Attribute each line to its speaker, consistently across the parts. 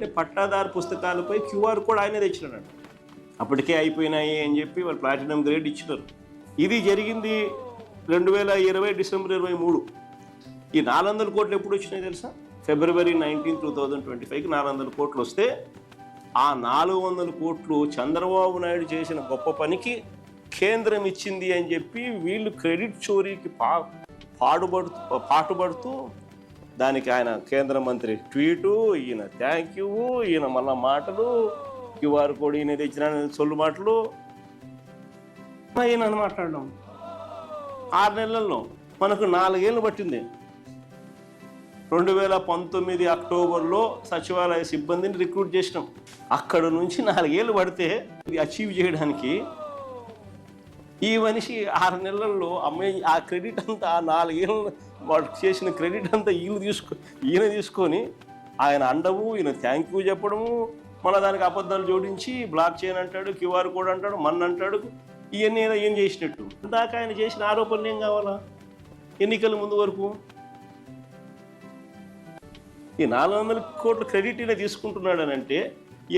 Speaker 1: ఏంటంటే పట్టాదారు పుస్తకాలపై QR code ఆయనే తెచ్చినాడు. అప్పటికే అయిపోయినాయి అని చెప్పి వాళ్ళు ప్లాటినం గ్రేడ్ ఇచ్చినారు. ఇది జరిగింది 2020 డిసెంబర్ 23. ఈ 400 కోట్లు ఎప్పుడు వచ్చినాయి తెలుసా? ఫిబ్రవరి 19, 2025కి 400 కోట్లు వస్తే ఆ 400 కోట్లు చంద్రబాబు నాయుడు చేసిన గొప్ప పనికి కేంద్రం ఇచ్చింది అని చెప్పి వీళ్ళు క్రెడిట్ చోరీకి పాటుపడుతూ దానికి ఆయన కేంద్ర మంత్రి ట్వీటు, ఈయన థ్యాంక్ యూ, ఈయన మళ్ళా మాటలు, క్యూఆర్ కోడ్ ఈయన తెచ్చిన సొల్లు మాటలు, ఈయన మాట్లాడడం 6 నెలల్లో మనకు 4 ఏళ్ళు పట్టింది. 2019 అక్టోబర్లో సచివాలయ సిబ్బందిని రిక్రూట్ చేసినాం. అక్కడ నుంచి 4 ఏళ్ళు పడితే ఇది అచీవ్ చేయడానికి ఈ మనిషి 6 నెలల్లో ఆ క్రెడిట్ అంతా, ఆ 4 ఏళ్ళు వాడు చేసిన క్రెడిట్ అంతా ఈయన తీసుకొని ఆయన అండము, ఈయన థ్యాంక్ యూ చెప్పడము, మళ్ళీ దానికి అబద్ధాలు జోడించి బ్లాక్ చేయని అంటాడు, క్యూఆర్ కోడ్ అంటాడు, అంటాడు, ఇవన్నీ ఏం చేసినట్టు. దాకా ఆయన చేసిన ఆరోపణలు ఏం కావాలా ఎన్నికల ముందు వరకు? ఈ 400 కోట్ల క్రెడిట్ ఈయన తీసుకుంటున్నాడని అంటే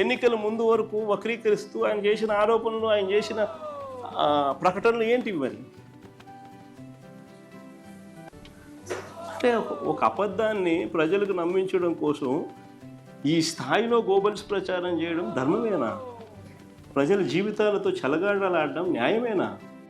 Speaker 1: ఎన్నికల ముందు వరకు వక్రీకరిస్తూ ఆయన చేసిన ఆరోపణలు, ఆయన చేసిన ప్రకటనలు ఏంటి మరి? అంటే ఒక అబద్ధాన్ని ప్రజలకు నమ్మించడం కోసం ఈ స్థాయిలో గోబల్స్ ప్రచారం చేయడం ధర్మమేనా? ప్రజల జీవితాలతో చెలగాటలాడడం న్యాయమేనా?